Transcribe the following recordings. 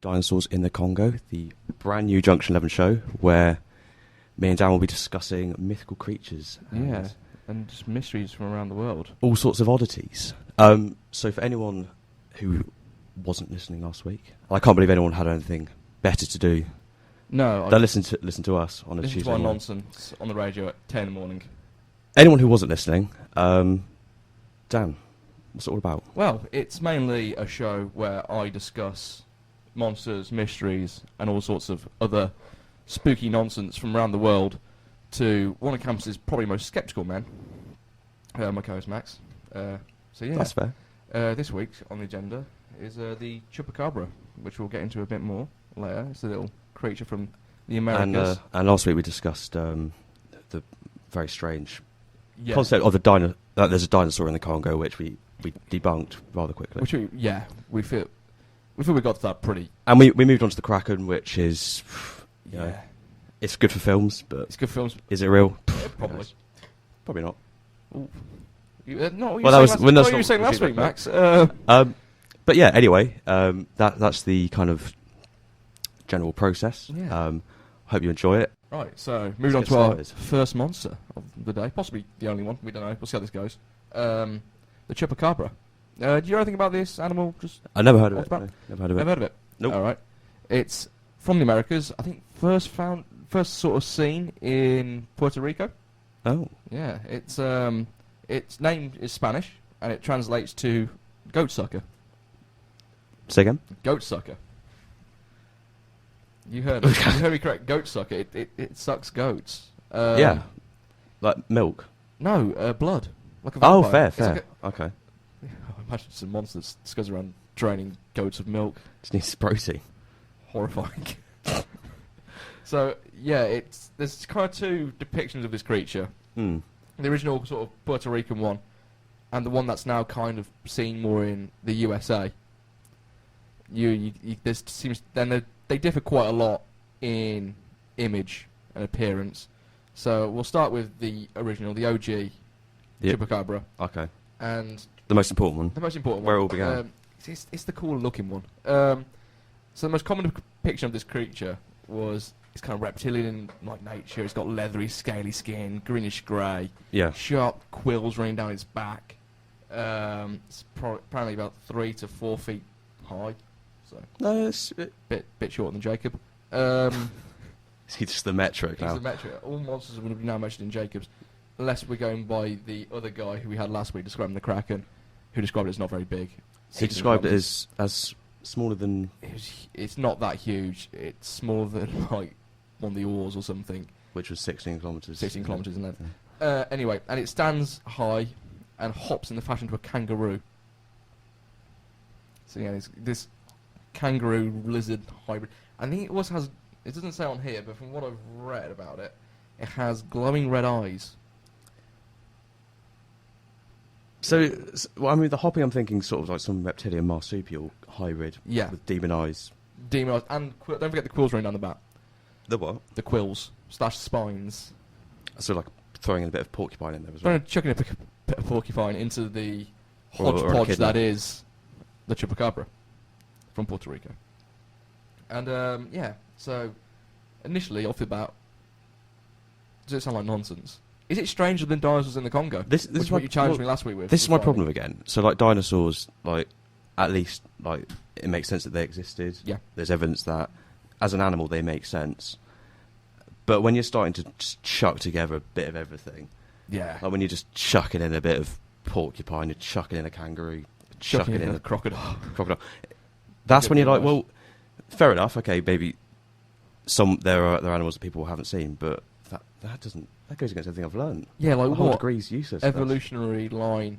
Dinosaurs in the Congo, the brand new Junction 11 show, where me and Dan will be discussing mythical creatures. And just mysteries from around the world. All sorts of oddities. So for anyone who wasn't listening last week, I can't believe anyone had anything better to do. No. Don't listen to us on a Tuesday Listen to our morning. nonsense on the radio at 10 in the morning. Anyone who wasn't listening, Dan, what's it all about? Well, it's mainly a show where I discuss monsters, mysteries, and all sorts of other spooky nonsense from around the world to one of campus's probably most sceptical men, my co-host Max. So yeah, That's fair. This week on the agenda is the Chupacabra, which we'll get into a bit more later. It's a little creature from the Americas. And last week we discussed the very strange Yeah. concept of that there's a dinosaur in the Congo, which we debunked rather quickly. Which we feel we got to that pretty. And we moved on to the Kraken, which is, you know, Yeah. it's good for films, but It's good films. is it real? Probably. Probably not. No, what Well, that was- when that's you were not saying the last week, feedback, Max. But yeah, anyway, that's the kind of general process. Yeah. Hope you enjoy it. Right, so moving on Let's to get our started. first monster of the day, possibly the only one. We don't know. We'll see how this goes. The Chupacabra. Do you know anything about this animal? Just I never heard of What's it. that? No, never heard of it. never heard of it. Nope. All right. It's from the Americas. I think first sort of seen in Puerto Rico. Oh, Yeah, its name is Spanish and it translates to goat sucker. say again. Goat sucker. You heard me. You heard me correct. Goat sucker. It sucks goats. Yeah, like milk. No, blood. Like a Oh, vampire. fair. It's like Okay, I imagine it's a monster that just goes around draining goats of milk. just needs protein. Horrifying. So yeah, there's kind of two depictions of this creature. Hmm. The original sort of Puerto Rican one, and the one that's now kind of seen more in the USA. This seems they differ quite a lot in image and appearance. So we'll start with the original, the OG Yep. Chupacabra, Okay, and the most important one. the most important Where it one. all began. It's the cooler looking one. So the most common depiction of this creature was it's kind of reptilian like nature. It's got leathery, scaly skin, greenish grey, Yeah. sharp quills running down its back. It's apparently about 3 to 4 feet high, so No, it's bit shorter than Jacob. he's just the metric He's now. the metric. All monsters are going to be now measured in Jacobs, unless we're going by the other guy who we had last week describing the Kraken, who described it as not very big. He described it as smaller than. It's not that huge. It's smaller than like one of the oars or something. Which was 16 kilometres. 16 kilometres in length. Anyway, and it stands high and hops in the fashion to a kangaroo. So yeah, this kangaroo lizard hybrid. I think it also has. It doesn't say on here, but from what I've read about it, it has glowing red eyes. So, well, I mean, the hopping, I'm thinking sort of like some reptilian marsupial hybrid. Yeah. With demon eyes. Demon eyes and don't forget the quills running down the back. The what? The quills / spines. So, like throwing in a bit of porcupine in there as well. Chucking a bit of porcupine into the Or a hodgepodge echidna. that is the Chupacabra from Puerto Rico. And yeah, so initially off the bat, does it sound like nonsense? Is it stranger than dinosaurs in the Congo? This Which is what my- you challenged well, me last week with. This is my Friday. problem again. So, like dinosaurs, like at least like it makes sense that they existed. Yeah. There's evidence that as an animal they make sense. But when you're starting to just chuck together a bit of everything, Yeah. like when you're just chucking in a bit of porcupine, you're chucking in a kangaroo, Chucking in in a crocodile. crocodile. That's Get when you're like, worse. well, fair enough. Okay, maybe there are animals that people haven't seen, but that goes against everything I've learned. Yeah, like The whole what degree's useless. evolutionary line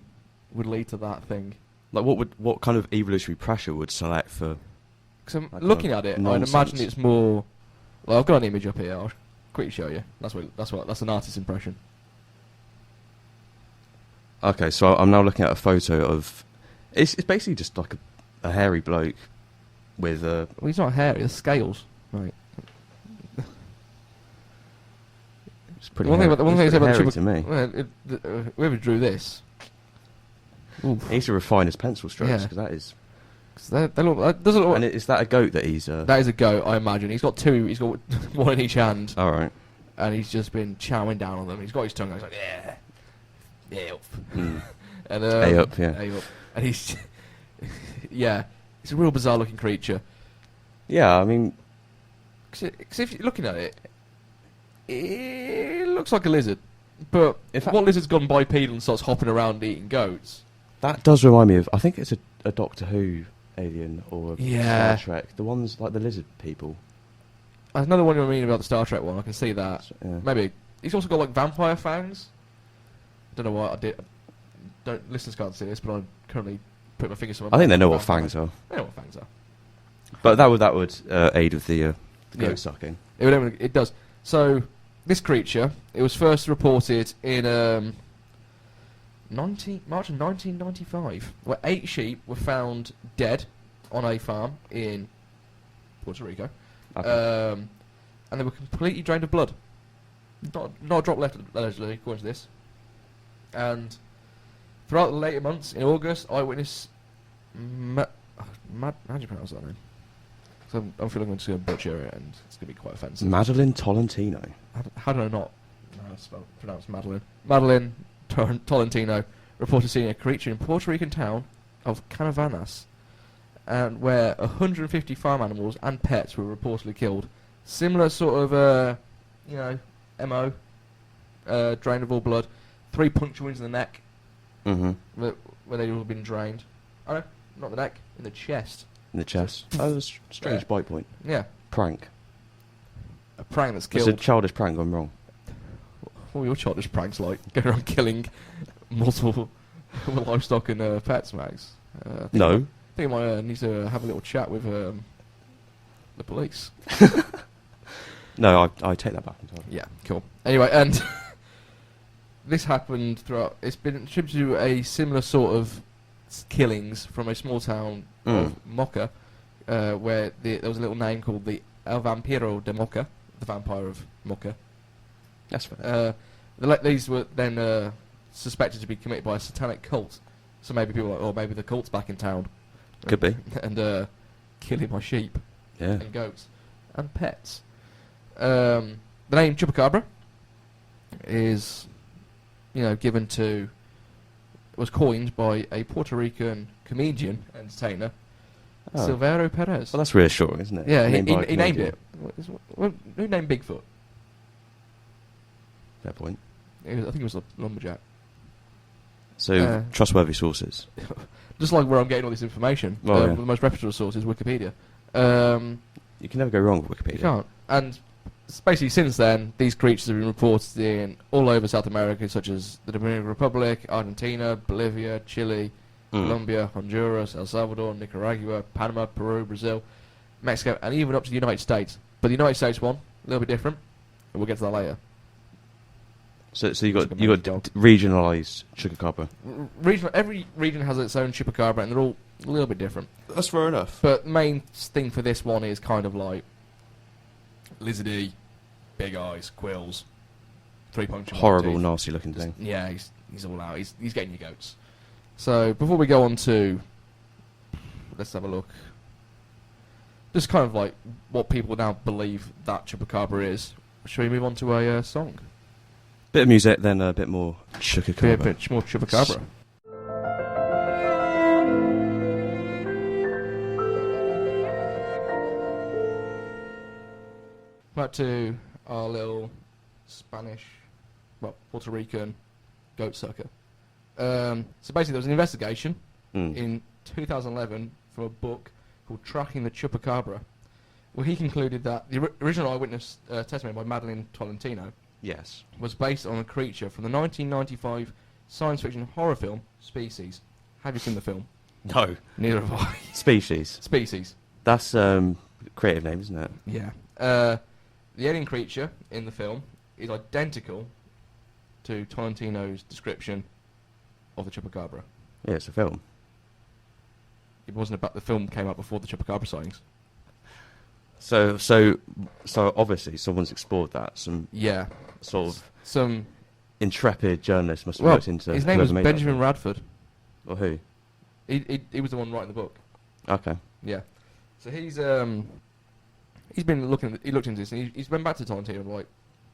would lead to that thing? Like what kind of evolutionary pressure would select for? Because I'm Like looking kind at of it, I'd imagine nonsense. it's more. Well, I've got an image up here. I'll quickly show you. That's an artist's impression. Okay, so I'm now looking at a photo of. It's basically just like a hairy bloke with a. Well, he's not hairy. It's scales. Right. It's pretty. One thing hairy, about the it's pretty hairy hairy to me. Well, whoever drew this. Oof. He needs to refine his pencil strokes Yeah. because that is. 'Cause they look. Doesn't look. And is that a goat that he's? That is a goat, I imagine. He's got two. He's got one in each hand, All right. and he's just been chowing down on them. He's got his tongue out. He's like, yeah, up. And A up, yeah. A up. And he's, yeah, it's a real bizarre looking creature. Yeah, I mean, Because if you're looking at it, it looks like a lizard. But In fact- what lizard's gone bipedal and starts hopping around eating goats? that does remind me of. I think it's a Doctor Who alien or a Yeah. Star Trek. The ones like the lizard people. There's another one you mean about the Star Trek one. I can see that. Yeah. Maybe he's also got like vampire fangs. I don't know what I did. Don't listeners can't see this, but I'm currently putting my fingers on. I think they know what fangs are. They know what fangs are. But that would aid with the Yeah. goat sucking. It does. So this creature, it was first reported in March of 1995, where 8 sheep were found dead on a farm in Puerto Rico, Okay. and they were completely drained of blood. Not a drop left, allegedly, according to this. And throughout the later months, in August, eyewitness how do you pronounce that name? So I'm feeling I'm just going to butcher it, and it's going to be quite offensive. Madeline Tolentino. How do I not pronounce Madeline? Madeline Tolentino reported seeing a creature in Puerto Rican town of Canavanas, and where 150 farm animals and pets were reportedly killed. Similar sort of, MO, drain of all blood, 3 puncture wounds in the neck, Mm-hmm. where they'd all been drained. Oh no, not the neck, in the chest. In the chest. Oh, that's a strange Yeah. bite point. Yeah, Prank. a prank that's It's killed. a childish prank gone wrong. What were your childish pranks like? Going around killing multiple livestock and pets, Max? No. I think I might need to have a little chat with the police. No, I take that back entirely. Yeah, cool. Anyway, and this happened throughout. It's been attributed to a similar sort of killings from a small town of Mocha, where there was a little name called the El Vampiro de Mocha, the vampire of Mocha. That's fair. These were then suspected to be committed by a satanic cult. So maybe people were like, oh, maybe the cult's back in town. Could be. And killing my sheep Yeah. and goats and pets. The name Chupacabra is, given to, was coined by a Puerto Rican comedian entertainer, Oh. Silvero Perez. Well, that's reassuring, isn't it? Yeah, he by a named comedian. it. Who named Bigfoot? Fair point. I think it was a lumberjack. So, trustworthy sources. Just like where I'm getting all this information. Oh, yeah. The most reputable source is Wikipedia. You can never go wrong with Wikipedia. You can't. And basically since then, these creatures have been reported in all over South America, such as the Dominican Republic, Argentina, Bolivia, Chile, Colombia, Honduras, El Salvador, Nicaragua, Panama, Peru, Brazil, Mexico, and even up to the United States. But the United States one, a little bit different, and we'll get to that later. So you got It's like a dog. regionalised Chupacabra. Every region has its own Chupacabra, and they're all a little bit different. That's fair enough. But the main thing for this one is kind of like lizardy, big eyes, quills, 3 puncture. Horrible, teeth. nasty looking thing. Yeah, he's all out. He's getting your goats. So before we go on to, let's have a look. Just kind of like what people now believe that Chupacabra is. Shall we move on to a song? Bit of music, then a bit more Be a Chupacabra. bit more Chupacabra. Back to our little Spanish, Puerto Rican goat sucker. So basically there was an investigation in 2011 from a book called Tracking the Chupacabra, where he concluded that the original eyewitness testimony by Madeline Tolentino Yes. was based on a creature from the 1995 science fiction horror film Species. Have you seen the film? No. Neither have I. Species. Species. That's creative name, isn't it? Yeah. The alien creature in the film is identical to Tolentino's description of the Chupacabra. Yeah, it's a film. It wasn't about the film came out before the Chupacabra sightings. So obviously someone's explored that. Some Yeah. sort of Some. intrepid journalist must have Well, looked into. his name was whoever made Benjamin that Radford. film. Or who? He was the one writing the book. Okay. Yeah. So he's been looking. He looked into this, and he's went back to Tarantino and like,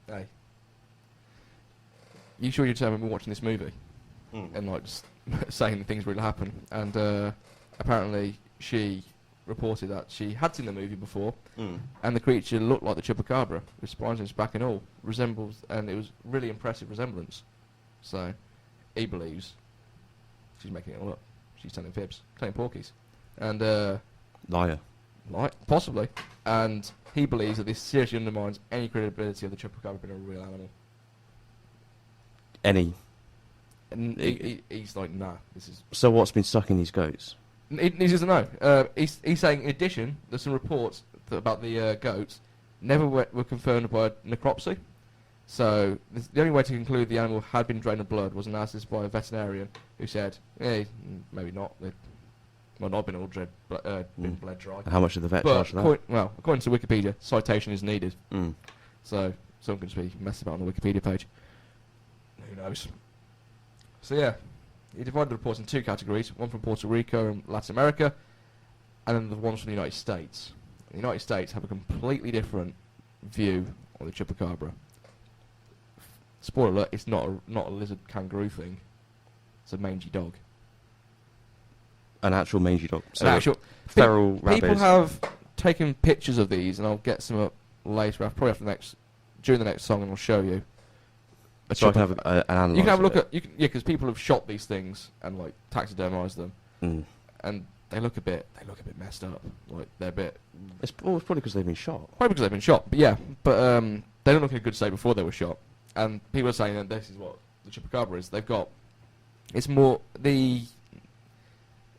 hey, you sure you're determined we're watching this movie? And like just saying things really happen. And apparently she reported that she had seen the movie before, and the creature looked like the Chupacabra, with spines in its back and all, resembles, and it was really impressive resemblance. So he believes she's making it all up. She's telling fibs, telling porkies, and Liar. Possibly. And he believes that this seriously undermines any credibility of the Chupacabra being a real animal. Any. And he's like, nah, this is... So what's been sucking these goats? He doesn't know. He's saying, in addition, there's some reports about the goats never were confirmed by necropsy. So the only way to conclude the animal had been drained of blood was analysis by a veterinarian who said, maybe not. They might not have been all been bled dry. And how much did the vet charge for that? Well, according to Wikipedia, citation is needed. Mm. So someone could just be messing about on the Wikipedia page. Who knows? So yeah, he divided the reports in two categories, one from Puerto Rico and Latin America, and then the ones from the United States. The United States have a completely different view of the Chupacabra. Spoiler alert, it's not a lizard kangaroo thing. It's a mangy dog. An actual mangy dog. So An actual feral rabbit. People have taken pictures of these, and I'll get some up later, probably during the next song, and I'll show you. So I can have an analyse. You can have a look at because people have shot these things and like taxidermised them, and they look a bit messed up. Like they're a bit. It's probably because they've been shot. Probably because they've been shot, but they don't look in a good state before they were shot. And people are saying that this is what the Chupacabra is. It's more the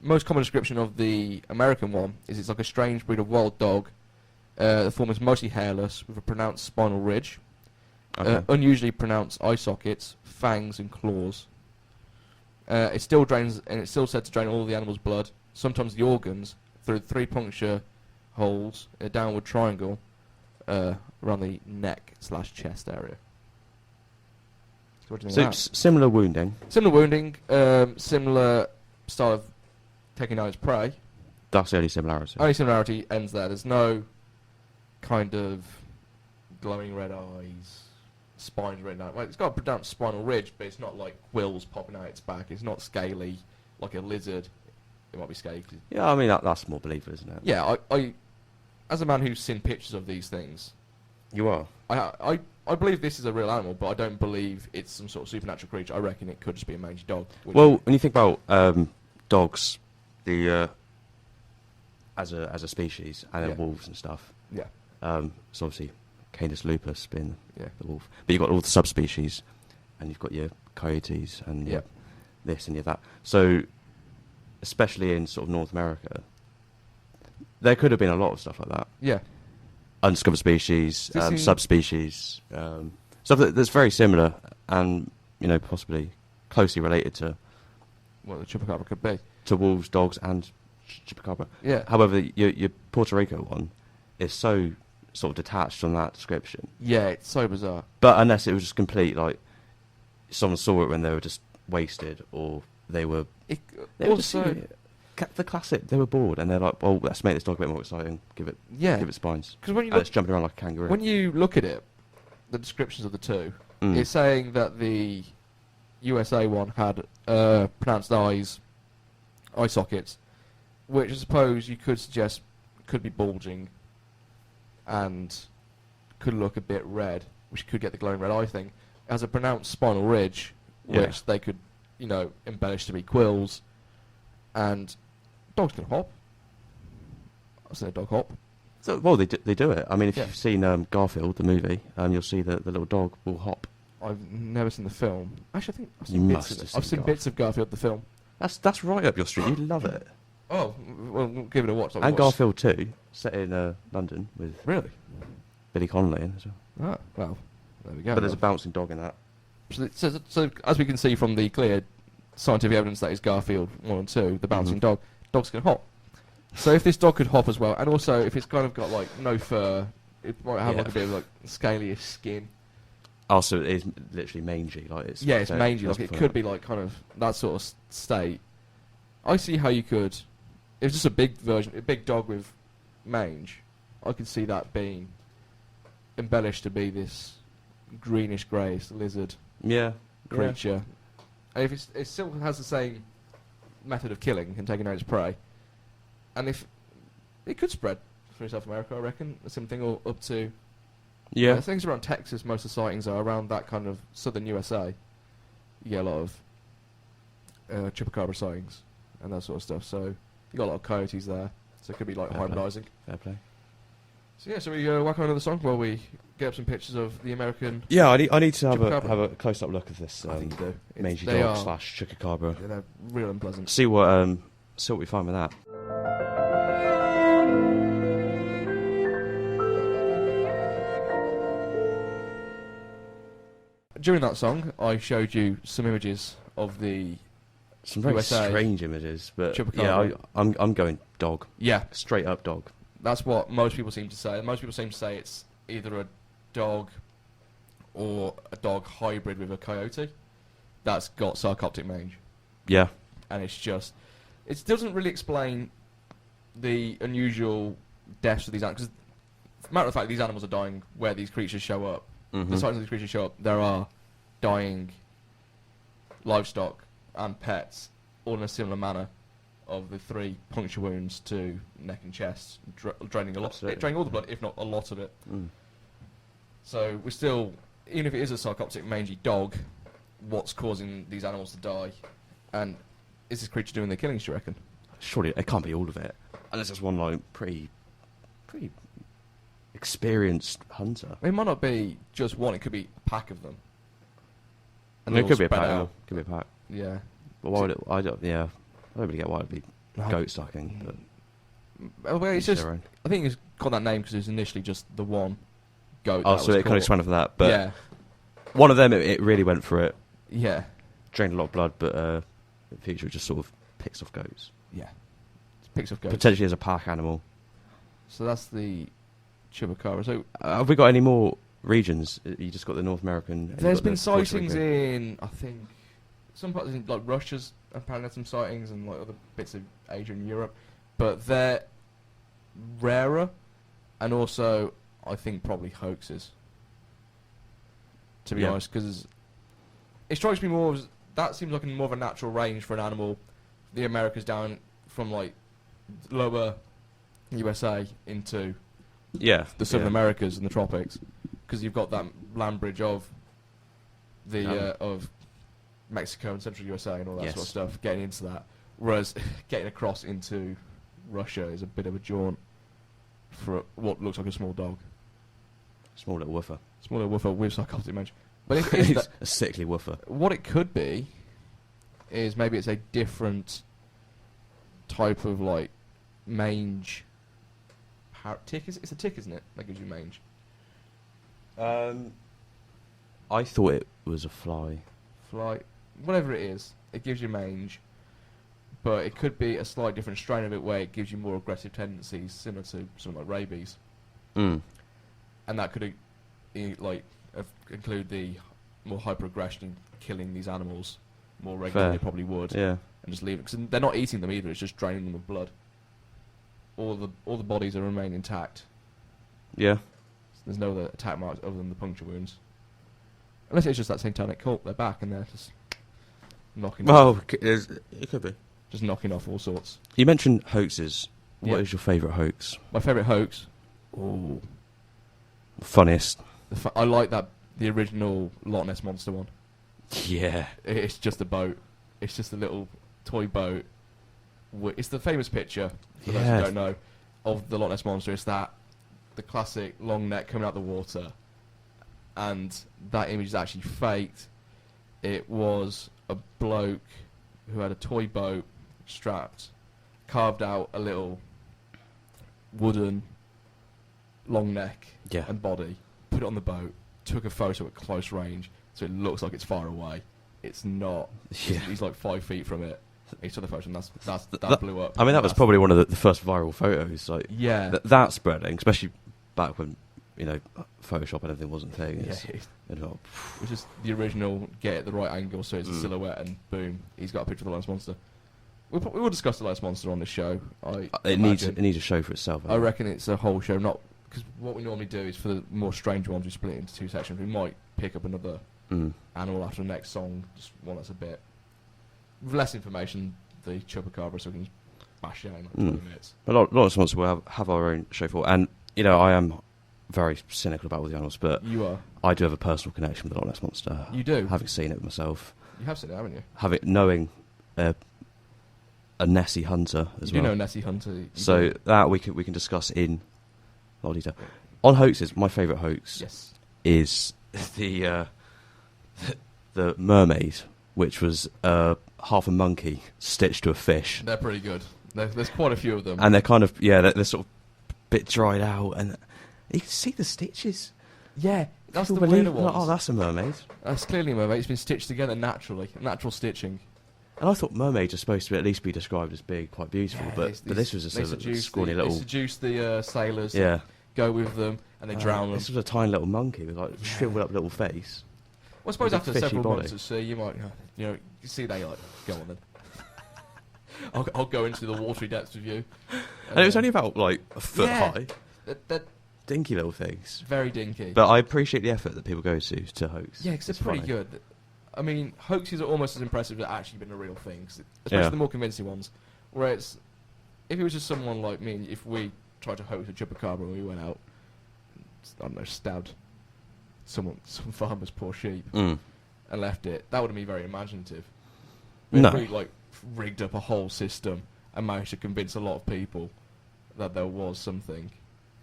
most common description of the American one is it's like a strange breed of wild dog. The form is mostly hairless with a pronounced spinal ridge. Okay. Unusually pronounced eye sockets, fangs, and claws. It still drains, and it's still said to drain all the animal's blood, sometimes the organs, through 3 puncture holes in a downward triangle around the neck/chest area. So what do you think of that? Similar wounding. Similar wounding, similar style of taking out its prey. That's the only similarity. Only similarity ends there. There's no kind of glowing red eyes, spines written out. Well, it's got a pronounced spinal ridge, but it's not like quills popping out its back. It's not scaly like a lizard. It might be scaly. Yeah, I mean that's more believable, isn't it? Yeah, I as a man who's seen pictures of these things, You are. I believe this is a real animal, but I don't believe it's some sort of supernatural creature. I reckon it could just be a mangy dog. Well, when you think about dogs, as a species, and then wolves and stuff. Yeah. So obviously, Canis lupus being the wolf, but you've got all the subspecies, and you've got your coyotes and your this and your that. So, especially in sort of North America, there could have been a lot of stuff like that. Yeah. Undiscovered species, subspecies, stuff that's very similar and possibly closely related to what the Chupacabra could be. To wolves, dogs, and Chupacabra. Yeah. However, your Puerto Rico one is so sort of detached from that description. Yeah, it's so bizarre. But unless it was just complete, like someone saw it when they were just wasted, or they were the classic. They were bored, and they're like, "Well, let's make this dog a bit more exciting. Give it spines." Because when you it's jumping around like a kangaroo. When you look at it, the descriptions of the two, it's saying that the USA one had pronounced eye sockets, which I suppose you could suggest could be bulging and could look a bit red, which could get the glowing red eye thing. It has a pronounced spinal ridge, which they could, embellish to be quills. And dogs can hop. I've seen a dog hop. So, well, they do it. I mean, if you've seen Garfield, the movie, you'll see that the little dog will hop. I've never seen the film. Actually, I think I've seen seen bits of Garfield, the film. That's right up your street. You'd love it. Oh, well, we'll give it a watch. And Garfield 2, set in London with really Billy Connolly in as well. Ah, well, there we go. But there's a bouncing dog in that. So as we can see from the clear scientific evidence that is Garfield 1 and 2, the bouncing dog, dogs can hop. So if this dog could hop as well, and also if it's kind of got like no fur, it might have like a bit of like scalier skin. Also, it is literally mangy, like it's it's mangy. Like it could be like kind of that sort of state. I see how you could it's just a big version, a big dog with mange, I could see that being embellished to be this greenish grey lizard creature. And if it still has the same method of killing and taking out its prey, and if it could spread through South America, I reckon, the same thing, or up to things around Texas. Most of the sightings are around that kind of southern USA. You get a lot of Chupacabra sightings and that sort of stuff. So you got a lot of coyotes there. So it could be like hybridizing. Fair play. So yeah, so we whack on another song while we get up some pictures of the American. Yeah, I need to have Chupacabra. a close up look of this I think you do. mangy dog / Chupacabra. Yeah, they're real unpleasant. See what we find with that. During that song, I showed you some images of some very USA strange images, but Chupacabra. yeah, I'm going dog. Yeah, Straight up dog. that's what most people seem to say. Most people seem to say it's either a dog or a dog hybrid with a coyote that's got sarcoptic mange. Yeah. And it doesn't really explain the unusual deaths of these animals. Because, matter of fact, these animals are dying where these creatures show up. Mm-hmm. The sites of these creatures show up, there are dying livestock and pets, all in a similar manner, of the 3 puncture wounds to neck and chest, draining a lot, draining all the blood, if not a lot of it. Mm. So we're still, even if it is a sarcoptic mangy dog, what's causing these animals to die? And is this creature doing the killings, do you reckon? Surely it can't be all of it, unless it's one like pretty experienced hunter. It might not be just one; it could be a pack of them. And it could be a pack. Could be a pack. Yeah. But why would it? I don't really get why it'd be goat sucking. But Well, it's just. I think it's got that name because it was initially just the one goat. Oh, so it kind of swam for that. But yeah. One of them, it really went for it. Yeah. Drained a lot of blood, but in the future it just sort of picks off goats. Yeah. It picks off goats. Potentially as a pack animal. So that's the Chupacabra. So have we got any more regions? You just got the North American. There's been sightings in, I think, some parts in like Russia's apparently had some sightings, and like other bits of Asia and Europe, but they're rarer, and also I think probably hoaxes. To be honest, because it strikes me more as that seems like more of a natural range for an animal. The Americas down from like lower USA into the Southern Americas and the tropics, because you've got that land bridge of the of Mexico and Central USA and all that sort of stuff getting into that, whereas getting across into Russia is a bit of a jaunt for what looks like a small dog. Small little woofer. Small little woofer with sarcoptic mange. But it's a sickly woofer. What it could be is maybe it's a different type of like mange. Tick? It's a tick, isn't it? That gives you mange. I thought it was a fly. Fly, whatever it is, it gives you mange, but it could be a slight different strain of it where it gives you more aggressive tendencies, similar to something like rabies. Mm. And that could include the more hyper-aggression in killing these animals more regularly than they probably would. Yeah. And just leave it, because they're not eating them either, it's just draining them of blood. All the bodies are remain intact. Yeah. So there's no other attack marks other than the puncture wounds. Unless it's just that satanic cult, they're back and they're just knocking off. It could be. Just knocking off all sorts. You mentioned hoaxes. What is your favourite hoax? My favourite hoax? Ooh. Funniest. I like the original Loch Ness Monster one. Yeah. It's just a boat. It's just a little toy boat. It's the famous picture, for those who don't know, of the Loch Ness Monster. It's the classic long neck coming out the water. And that image is actually faked. It was a bloke who had a toy boat strapped, carved out a little wooden long neck and body, put it on the boat, took a photo at close range, so it looks like it's far away. It's not. He's like 5 feet from it. He took the photo, and that blew up. I mean, that was probably one of the first viral photos. Like, that spreading, especially back when Photoshop and everything wasn't a thing. It was just the original. Get it the right angle, so it's a silhouette, and boom, he's got a picture of the Loch Ness Monster. we'll discuss the last monster on this show. It needs a show for itself. I reckon it's a whole show, not because what we normally do is for the more strange ones we split it into 2 sections. We might pick up another animal after the next song, just one that's a bit with less information. The Chupacabra, so we can bash it out in like 20 minutes. A lot of sponsors will have our own show for, and I am very cynical about all the animals, but You are. I do have a personal connection with the Loch Ness Monster. You do? Having seen it myself. You have seen it, haven't you? Knowing a Nessie hunter as well. You know Nessie Hunter. So that we can discuss in a lot of detail. On hoaxes, my favourite hoax is the mermaid, which was half a monkey stitched to a fish. They're pretty good. There's quite a few of them. And they're kind of, they're sort of a bit dried out, and you can see the stitches. Yeah, that's People the weirder one. Oh, that's a mermaid. That's clearly a mermaid. It's been stitched together naturally. Natural stitching. And I thought mermaids are supposed to at least be described as big, quite beautiful, but this was just a scrawny little... They seduce the sailors, yeah, go with them, and they drown them. This was a tiny little monkey with like shriveled up little face. Well, I suppose after several body. months at sea, you might, you see they like, go on then. I'll go into the watery depths with you. And it was only about like a foot high. They're dinky little things. Very dinky. But I appreciate the effort that people go to hoax. Yeah, because it's pretty good. I mean, hoaxes are almost as impressive as actually being a real thing, especially the more convincing ones. Whereas, if it was just someone like me, if we tried to hoax a Chupacabra and we went out, I don't know, stabbed some farmer's poor sheep and left it, that wouldn't be very imaginative. But if we like rigged up a whole system and managed to convince a lot of people that there was something,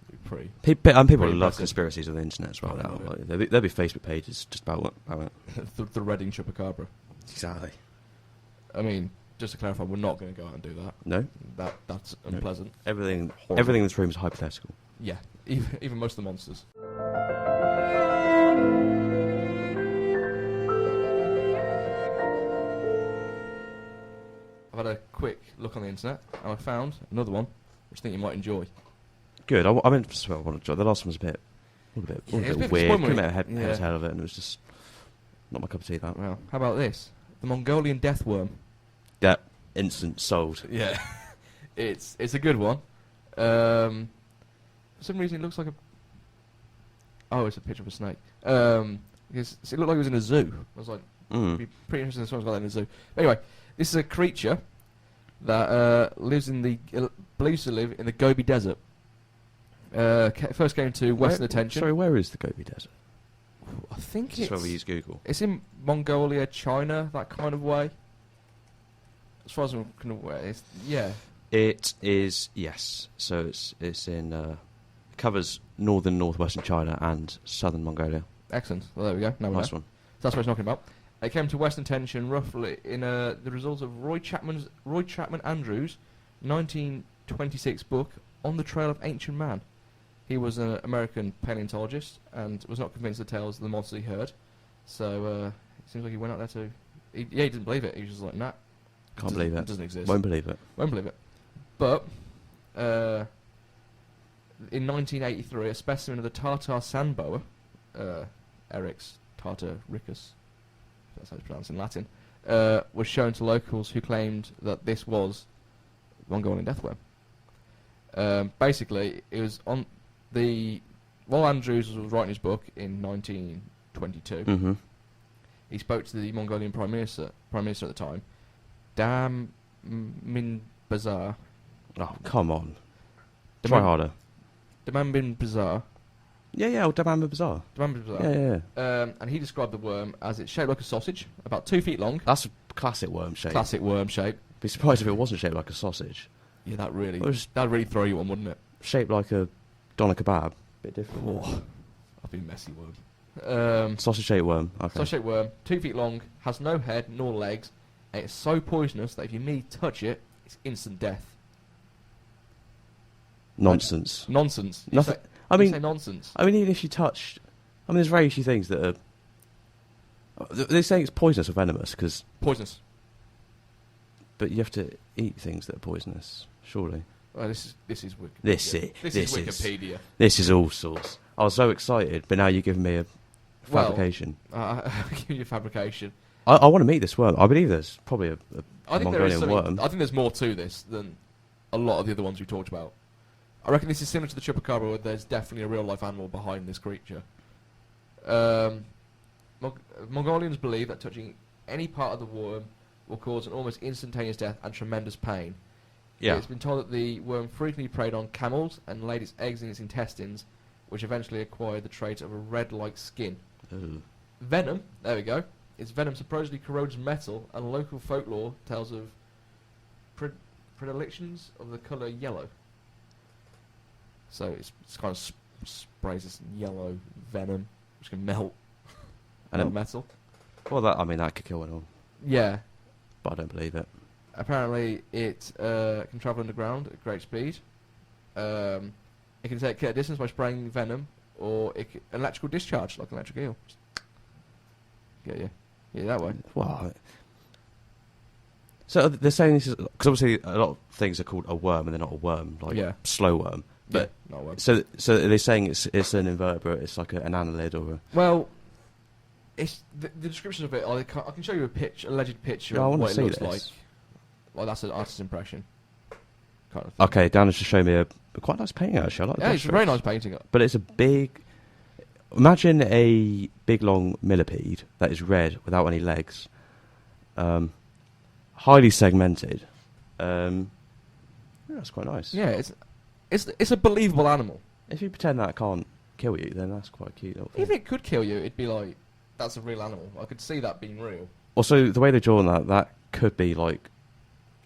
it'd be pretty. People pretty love impressive. Conspiracies on the internet as well now. Like, there'll be Facebook pages just about it. the Reading Chupacabra. Exactly. I mean, just to clarify, we're not going to go out and do that. No. That's unpleasant. Everything Horrible. in this room is hypothetical. Yeah, even most of the monsters. I've had a quick look on the internet and I found another one which I think you might enjoy. Good. I meant to enjoy. The last one was a bit weird. Couldn't make a head out of it, and it was just not my cup of tea. That. Well, how about this? The Mongolian Death Worm. Yeah, instant sold. Yeah, it's a good one. For some reason, it looks like a. Oh, it's a picture of a snake. Because it looked like it was in a zoo. I was like, it'd be pretty interesting if someone's got that in a zoo. But anyway, this is a creature that believes to live in the Gobi Desert. First came to Western attention. Sorry, where is the Gobi Desert? I think That's where we use Google. It's in Mongolia, China, that kind of way. As far as I'm kind of aware, It is, yes. So it's in covers northwestern China and southern Mongolia. Excellent. Well, there we go. Now we know. Nice one. So that's what it's talking about. It came to Western attention roughly in the result of Roy Chapman Andrews' 1926 book On the Trail of Ancient Man. He was an American paleontologist and was not convinced of the tales of the monsters he heard. So it seems like he went out there to... He didn't believe it. He was just like, nah. Can't believe it. It doesn't exist. Won't believe it. Won't believe it. But in 1983, a specimen of the Tartar sand boa, Eryx tartaricus, that's how it's pronounced in Latin, was shown to locals who claimed that this was Mongolian Death Worm. Basically, it was on the... While Andrews was writing his book in 1922, he spoke to the Mongolian Prime Minister at the time, Dam Min Bazar. Oh, come on. Try harder. Daman bin Bazar. Yeah, Daman bin Bazar. Yeah. And he described the worm as it's shaped like a sausage, about 2 feet long. That's a classic worm shape. Classic worm shape. Be surprised if it wasn't shaped like a sausage. Yeah, that'd really throw you on, wouldn't it? Shaped like a doner kebab. Bit different. Oh, I'd be a messy worm. Sausage-shaped worm. Okay. Sausage-shaped worm, 2 feet long, has no head nor legs, and it's so poisonous that if you merely touch it, it's instant death. Nonsense. Nonsense. Nothing. You say nonsense. I mean, even if you touched... I mean, there's very few things that are... They're saying it's poisonous or venomous, because... Poisonous. But you have to eat things that are poisonous, surely. Well, this is Wikipedia. This is Wikipedia. This is all sorts. I was so excited, but now you're giving me a fabrication. I'll give you a fabrication. I want to meet this worm. I believe there's probably a I think there is Mongolian something. worm. I think there's more to this than a lot of the other ones we talked about. I reckon this is similar to the Chupacabra, where there's definitely a real life animal behind this creature. Mongolians believe that touching any part of the worm will cause an almost instantaneous death and tremendous pain. Yeah. It's been told that the worm frequently preyed on camels and laid its eggs in its intestines, which eventually acquired the trait of a red-like skin. Ooh. Venom, there we go. Its venom supposedly corrodes metal, and local folklore tells of predilections of the colour yellow. So it's kind of sprays this yellow venom, which can melt And metal. Well, that could kill anyone, Yeah. but I don't believe it. Apparently, it can travel underground at great speed. It can take a distance by spraying venom, or electrical discharge, like an electric eel. Get you. Yeah, that way. Well, so they're saying this is because obviously a lot of things are called a worm and they're not a worm, like slow worm. But yeah, not a worm. so they're saying it's an invertebrate. It's like an annelid or a... Well, it's the description of it. I can show you alleged picture Yeah, I of wanna what it see looks this. like. Well, that's an artist's impression. Kind of thing. Okay, Dan has just shown me a quite nice painting actually. I like Yeah, that. it's a very nice painting. But it's a big... Imagine a big long millipede that is red without any legs. Highly segmented. Yeah, that's quite nice. Yeah, it's a believable animal. If you pretend that can't kill you, then that's quite cute. Little thing. If it could kill you, it'd be like, that's a real animal. I could see that being real. Also, the way they're drawn that could be like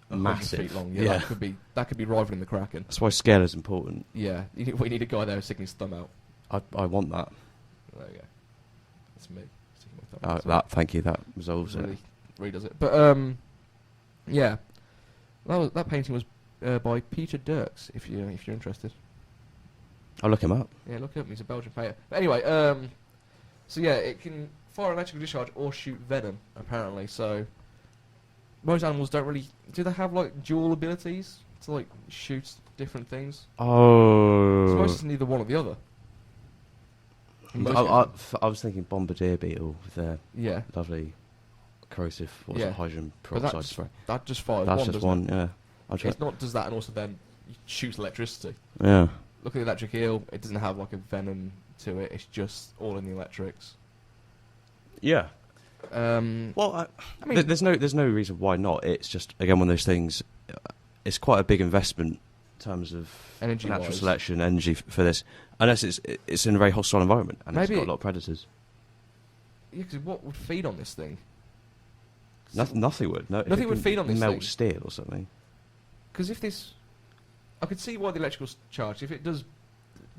100 massive. feet long. Yeah, that could be rivaling the Kraken. That's why scale is important. Yeah, we need a guy there sticking his thumb out. I want that. There we go. That's me sticking my thumb out. Thank you. That resolves it. Really does it. But yeah, that painting was by Peter Dirks. If you're interested. I'll look him up. Yeah, look up. He's a Belgian painter. But anyway, so yeah, it can fire electrical discharge or shoot venom. Apparently, so most animals don't really. Do they have like dual abilities to like shoot different things? Oh. So most it's neither one or the other. I was thinking bombardier beetle with their Yeah, lovely corrosive hydrogen but peroxide spray. that just fires That's one. just doesn't one. it? Yeah. I'll try. It's not does that and also then shoots electricity. Yeah. Look at the electric eel. It doesn't have like a venom to it. It's just all in the electrics. Yeah. Well, I mean, there's no reason why not. It's just again one of those things. It's quite a big investment in terms of energy natural selection, energy for this. Unless it's in a very hostile environment and it's got a lot of predators. Yeah, because what would feed on this thing? Nothing would. No, Nothing would feed on this melt thing. steel or something. Because if this, I could see why the electrical charge. If it does,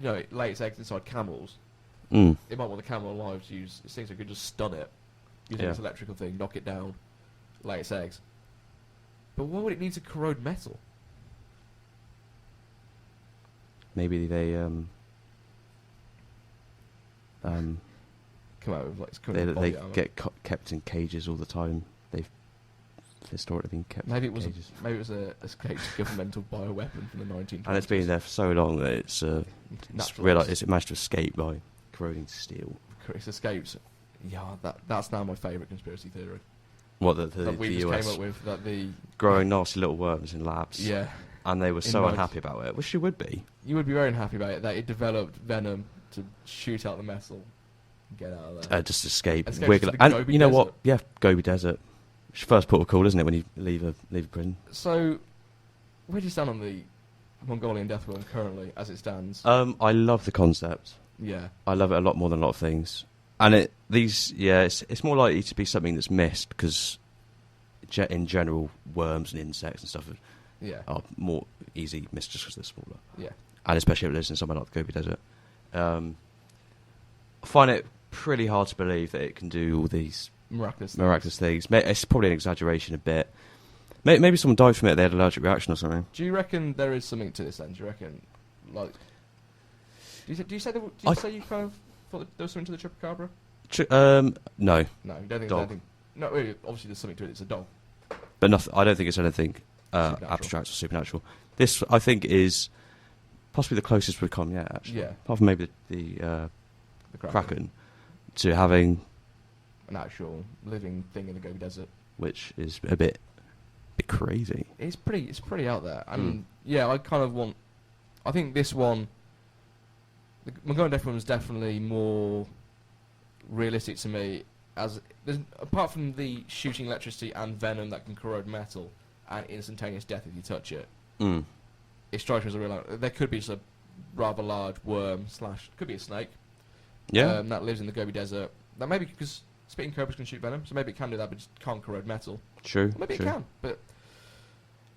it lay its eggs inside camels. Mm. It might want the camel alive to use. It seems like it could just stun it using this electrical thing, knock it down, lay its eggs. But why would it need to corrode metal? Maybe they come out with like its they current body armor. get kept in cages all the time. They've historically been kept. Maybe it in was cages. maybe it was a escaped governmental bioweapon from the 1920s. And it's been there for so long that it's Naturalised. it managed to escape by corroding steel. It's escaped. Yeah, that's now my favourite conspiracy theory. What the That we just US came up with that the growing nasty little worms in labs. yeah. And they were so mind. unhappy about it, which you would be. You would be very unhappy about it that it developed venom to shoot out the metal, get out of there. Just escape, Escape wiggle. to the And Gobi you know what? Desert. Yeah, Gobi Desert. It's your first port of call, isn't it, when you leave a prison? So, where do you stand on the Mongolian Death Worm currently, as it stands? I love the concept. Yeah. I love it a lot more than a lot of things. And it's more likely to be something that's missed because, in general, worms and insects and stuff are more easy missed just because they're smaller. Yeah. And especially if it lives in somewhere like the Gobi Desert. I find it pretty hard to believe that it can do all these miraculous things. It's probably an exaggeration a bit. Maybe someone died from it, they had an allergic reaction or something. Do you reckon there is something to this then? Do you reckon, like... Do you say you kind of thought there was something to the Chupacabra? No. No, you don't think Dog. there's anything... No, really, obviously there's something to it, it's a dog. But I don't think it's anything Supernatural. abstract or supernatural. This, I think, is possibly the closest we've come yet, actually. Yeah. Apart from maybe the Kraken, to having... An actual living thing in the Gobi Desert. Which is a bit bit crazy. It's pretty out there. And yeah, I kind of want. I think this one, the Mongolian Death Worm is definitely more realistic to me. Apart from the shooting electricity and venom that can corrode metal and instantaneous death if you touch it, it strikes me as a real. There could be a rather large worm / could be a snake. Yeah. That lives in the Gobi Desert. That maybe because spitting cobras can shoot venom, so maybe it can do that, but just can't corrode metal. True. Or maybe it can, but.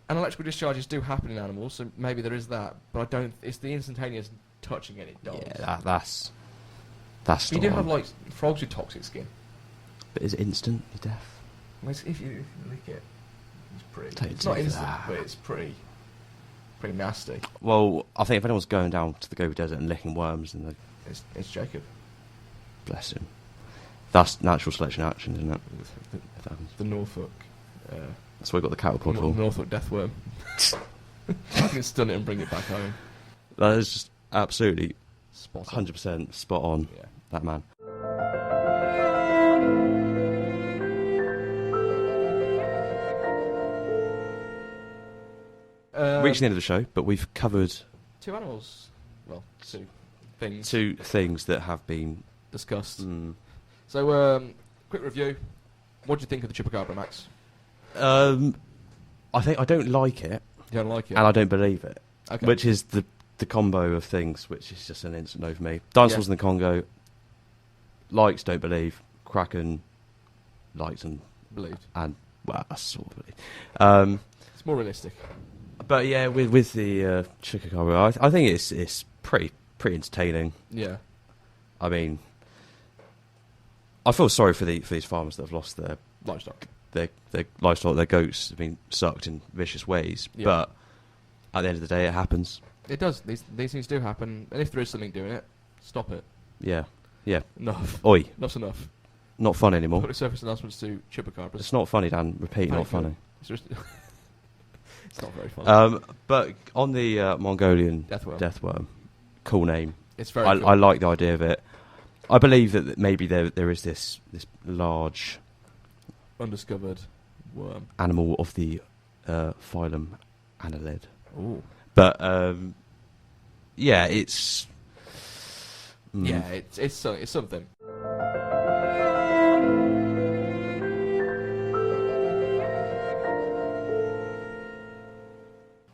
And electrical discharges do happen in animals, so maybe there is that. But I don't. It's the instantaneous touching it does. Yeah, that's. You do have like frogs with toxic skin. But is it instant death? Well, if you lick it, it's pretty. Don't It's not do instant, that. but it's pretty nasty. Well, I think if anyone's going down to the Gobi Desert and licking worms, then It's Jacob. bless him. That's natural selection action, isn't it? If that happens. The Norfolk. That's why we got the cattle pod for. Norfolk Death Worm. You can stun it and bring it back home. That is just absolutely Spot on. 100% spot on. Yeah. That man. Reaching the end of the show, but we've covered 2 animals. Well, 2 things 2 things that have been discussed. So, quick review. What do you think of the Chupacabra, Max? I think I don't like it, You don't like it? and I don't believe it. Okay. Which is the combo of things, which is just an instant no for me. Dinosaurs in the Congo, likes, don't believe. Kraken, likes and Believed. well, I sort of believe. It's more realistic. But yeah, with the Chupacabra, I think it's pretty entertaining. Yeah. I mean, I feel sorry for these farmers that have lost their Livestock. their livestock. Their goats have been sucked in vicious ways. Yeah. But at the end of the day, it happens. It does. These things do happen. And if there is something doing it, stop it. Yeah. Enough. Oi, Enough's enough. not fun anymore. Public service announcements to Chupacabras. It's not funny, Dan. Repeat, not funny. It's just it's not very funny. But on the Mongolian Death Worm. cool name. It's very cool. I like the idea of it. I believe that maybe there is this large Undiscovered worm. animal of the phylum Annelid. Ooh. But yeah, it's Yeah, it's something.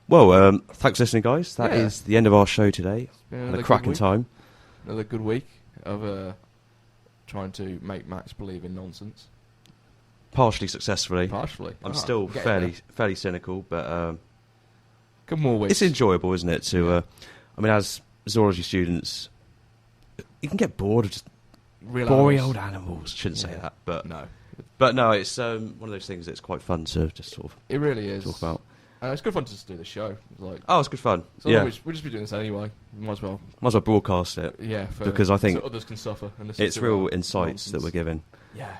Well, thanks for listening, guys. That is Yeah. the end of our show today. Been Had another a good cracking week. time. Another good week of trying to make Max believe in nonsense. Partially successfully. Partially. I'm still getting fairly cynical, but there. Couple more weeks. it's enjoyable, isn't it? To, I mean, as zoology students, you can get bored of just Real boring animals. old animals. Shouldn't say Yeah. that, but No. it's one of those things that's quite fun to just sort of It really is. talk about. It's good fun to just do the show. Like, Oh, it's good fun. so Yeah, we'll just be doing this anyway. Might as well. broadcast it Yeah. because I think so others can suffer. And listen it's to real our insights that nonsense. we're giving. Yeah.